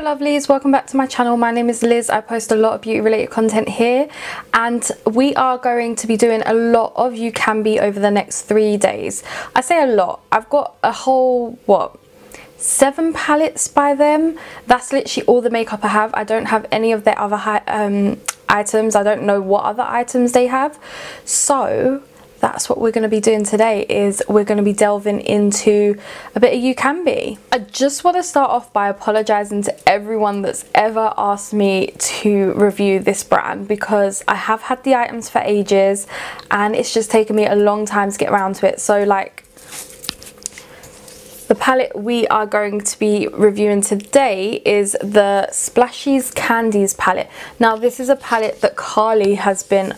lovelies, welcome back to my channel. My name is Liz. I post a lot of beauty related content here and we are going to be doing a lot of Ucanbe over the next 3 days. I say a lot, I've got a whole 7 palettes by them. That's literally all the makeup I have. I don't have any of their other items. I don't know what other items they have, so that's what we're going to be doing today. Is we're going to be delving into a bit of Ucanbe. I just want to start off by apologizing to everyone that's ever asked me to review this brand, because I have had the items for ages and it's just taken me a long time to get around to it. So like, the palette we are going to be reviewing today is the Splashy Candies palette. Now this is a palette that Carly has been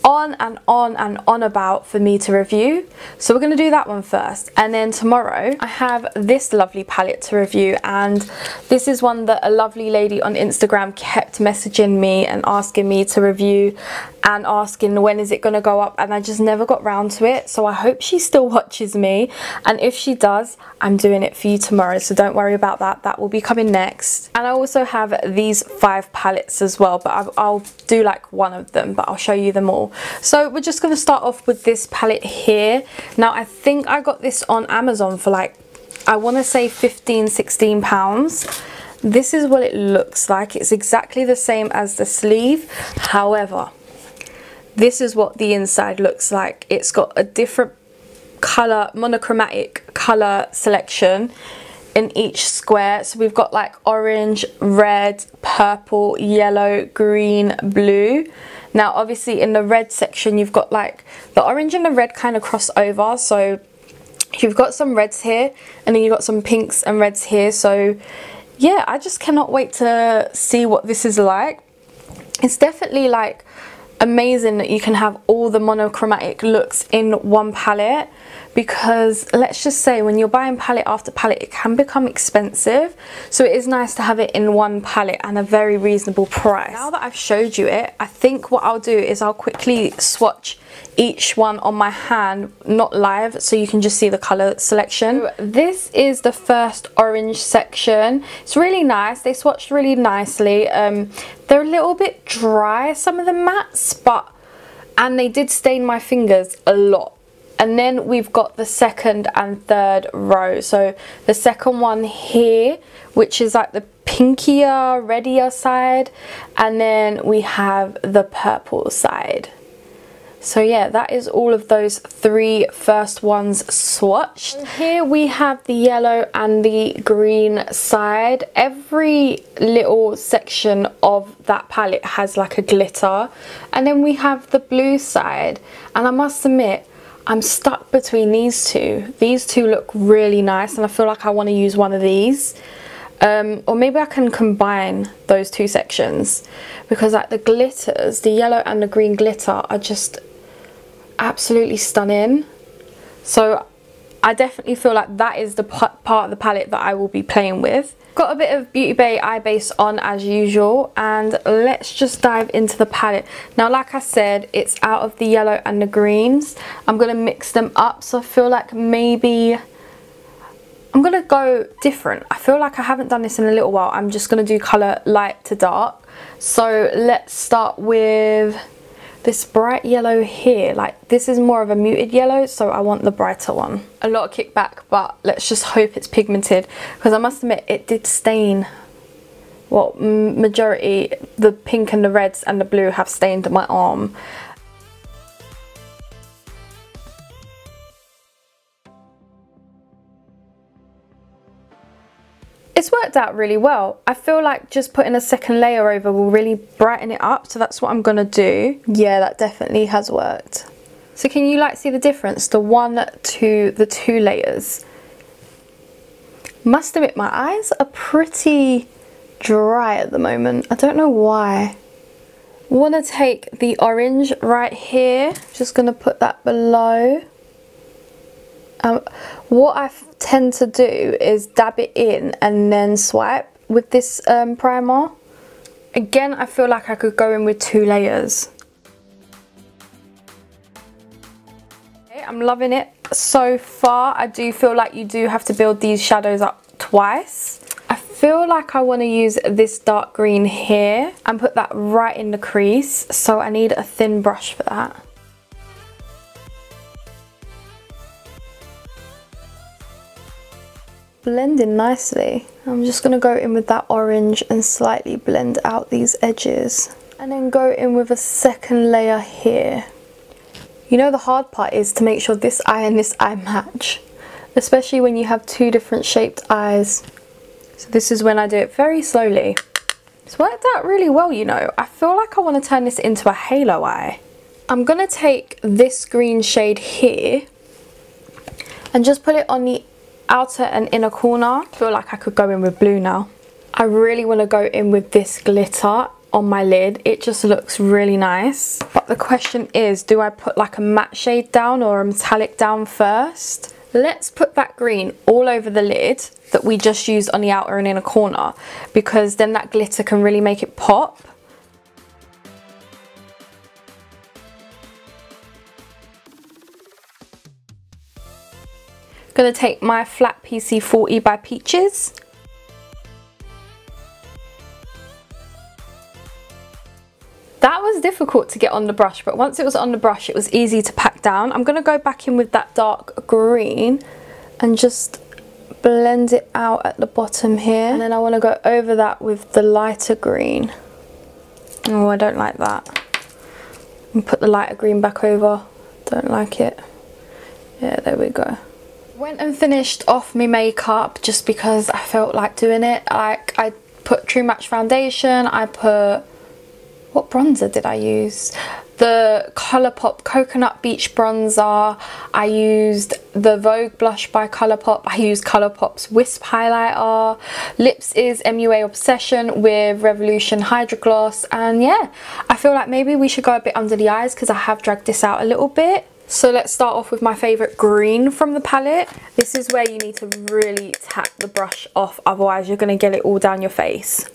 on and on and on about for me to review, so we're going to do that one first, and then tomorrow I have this lovely palette to review. And this is one that a lovely lady on Instagram kept messaging me and asking me to review and asking when is it going to go up, and I just never got round to it. So I hope she still watches me, and if she does, I'm doing it for you tomorrow, so don't worry about that. That will be coming next. And I also have these 5 palettes as well, but I'll do like one of them, but I'll show you them all. So we're just going to start off with this palette here. Now I think I got this on Amazon for like, I want to say £15–16. This is what it looks like. It's exactly the same as the sleeve, however this is what the inside looks like. It's got a different color, monochromatic color selection in each square. So we've got like orange, red, purple, yellow, green, blue. Now obviously in the red section you've got like the orange and the red kind of cross over, so you've got some reds here and then you've got some pinks and reds here. So yeah, I just cannot wait to see what this is like. It's definitely like amazing that you can have all the monochromatic looks in one palette, because let's just say when you're buying palette after palette it can become expensive, so it is nice to have it in one palette and a very reasonable price. Now that I've showed you it, I think what I'll do is I'll quickly swatch each one on my hand, not live, so you can just see the color selection. So this is the first orange section. It's really nice. They swatched really nicely. They're a little bit dry, some of the mattes, and they did stain my fingers a lot. And then we've got the second and third row. So the second one here, which is like the pinkier, reddier side, and then we have the purple side. So yeah, that is all of those 3 first ones swatched. And here we have the yellow and the green side. Every little section of that palette has like a glitter. And then we have the blue side. And I must admit, I'm stuck between these two. These two look really nice and I feel like I want to use one of these. Or maybe I can combine those 2 sections, because like the glitters, the yellow and the green glitter are just absolutely stunning. So I definitely feel like that is the part of the palette that I will be playing with. Got a bit of Beauty Bay eye base on as usual, and let's just dive into the palette. Now like I said, it's out of the yellow and the greens. I'm going to mix them up, so I feel like maybe I'm going to go different. I feel like I haven't done this in a little while. I'm just going to do colour light to dark. So let's start with this bright yellow here. Like this is more of a muted yellow, so I want the brighter one. A lot of kickback, but let's just hope it's pigmented, because I must admit it did stain. Well, majority, the pink and the reds and the blue have stained my arm. It's worked out really well. I feel like just putting a second layer over will really brighten it up, so that's what I'm gonna do. Yeah, that definitely has worked. So can you like see the difference, the 1 to the 2 layers? Must admit my eyes are pretty dry at the moment. I don't know why. Want to take the orange right here, just gonna put that below. What I tend to do is dab it in and then swipe with this primer. Again, I feel like I could go in with 2 layers. Okay, I'm loving it so far. I do feel like you do have to build these shadows up twice. I feel like I want to use this dark green here and put that right in the crease, so I need a thin brush for that. Blend in nicely. I'm just going to go in with that orange and slightly blend out these edges. And then go in with a second layer here. You know, the hard part is to make sure this eye and this eye match, especially when you have two different shaped eyes. So this is when I do it very slowly. It's worked out really well, you know. I feel like I want to turn this into a halo eye. I'm going to take this green shade here and just put it on the outer and inner corner. I feel like I could go in with blue now. I really want to go in with this glitter on my lid. It just looks really nice. But the question is, do I put like a matte shade down or a metallic down first? Let's put that green all over the lid that we just used on the outer and inner corner, because then that glitter can really make it pop. Gonna take my flat PC40 by Peaches. That was difficult to get on the brush, but once it was on the brush it was easy to pack down. I'm gonna go back in with that dark green and just blend it out at the bottom here, and then I want to go over that with the lighter green. Oh, I don't like that. And put the lighter green back over. Don't like it. Yeah, there we go. Went and finished off my makeup just because I felt like doing it. I put True Match foundation. I put, what bronzer did I use? The Colourpop Coconut Beach bronzer. I used the Vogue blush by Colourpop. I used Colourpop's Wisp highlighter. Lips is MUA Obsession with Revolution Hydro Gloss. And yeah, I feel like maybe we should go a bit under the eyes because I have dragged this out a little bit. So let's start off with my favourite green from the palette. This is where you need to really tap the brush off, otherwise you're going to get it all down your face.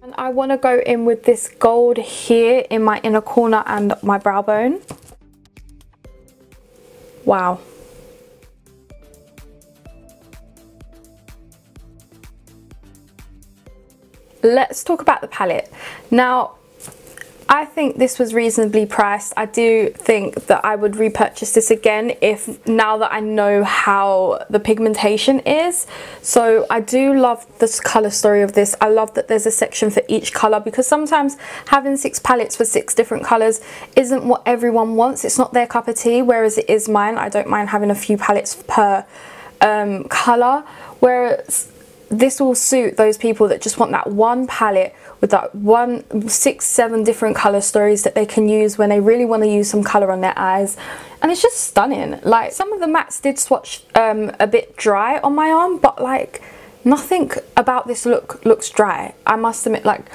And I want to go in with this gold here in my inner corner and my brow bone. Wow. Let's talk about the palette. Now, I think this was reasonably priced. I do think that I would repurchase this again now that I know how the pigmentation is. So I do love this colour story of this. I love that there's a section for each colour, because sometimes having 6 palettes for 6 different colours isn't what everyone wants. It's not their cup of tea, whereas it is mine. I don't mind having a few palettes per colour, whereas this will suit those people that just want that one palette with that 6-7 different color stories that they can use when they really want to use some color on their eyes. And it's just stunning. Like, some of the mattes did swatch a bit dry on my arm, but like nothing about this look looks dry. I must admit, like,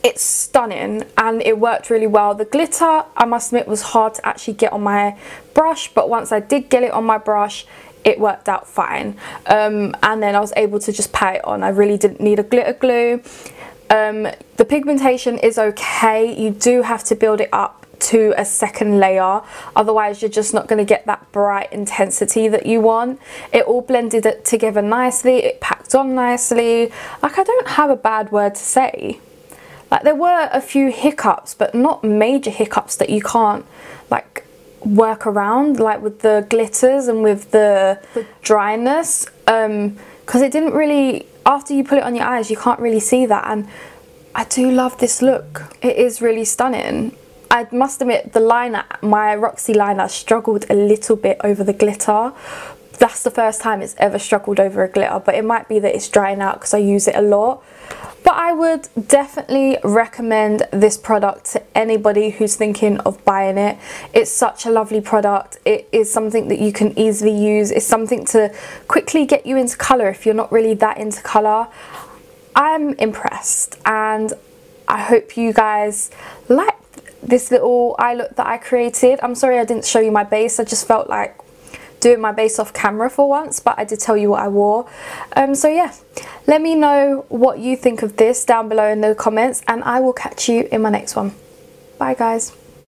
it's stunning and it worked really well. The glitter, I must admit, was hard to actually get on my brush, but once I did get it on my brush, it worked out fine. And then I was able to just pat it on. I really didn't need a glitter glue. The pigmentation is okay. You do have to build it up to a second layer, otherwise you're just not going to get that bright intensity that you want. It all blended it together nicely. It packed on nicely. Like, I don't have a bad word to say. Like, there were a few hiccups, but not major hiccups that you can't like work around, like with the glitters and with the dryness, because it didn't really, after you put it on your eyes, you can't really see that. And I do love this look. It is really stunning. I must admit, the liner, my Roxy liner, struggled a little bit over the glitter. That's the first time it's ever struggled over a glitter, but it might be that it's drying out because I use it a lot. But I would definitely recommend this product to anybody who's thinking of buying it. It's such a lovely product. It is something that you can easily use. It's something to quickly get you into colour if you're not really that into colour. I'm impressed, and I hope you guys like this little eye look that I created. I'm sorry I didn't show you my base. I just felt like doing my base off camera for once, but I did tell you what I wore. So yeah, let me know what you think of this down below in the comments, and I will catch you in my next one. Bye guys.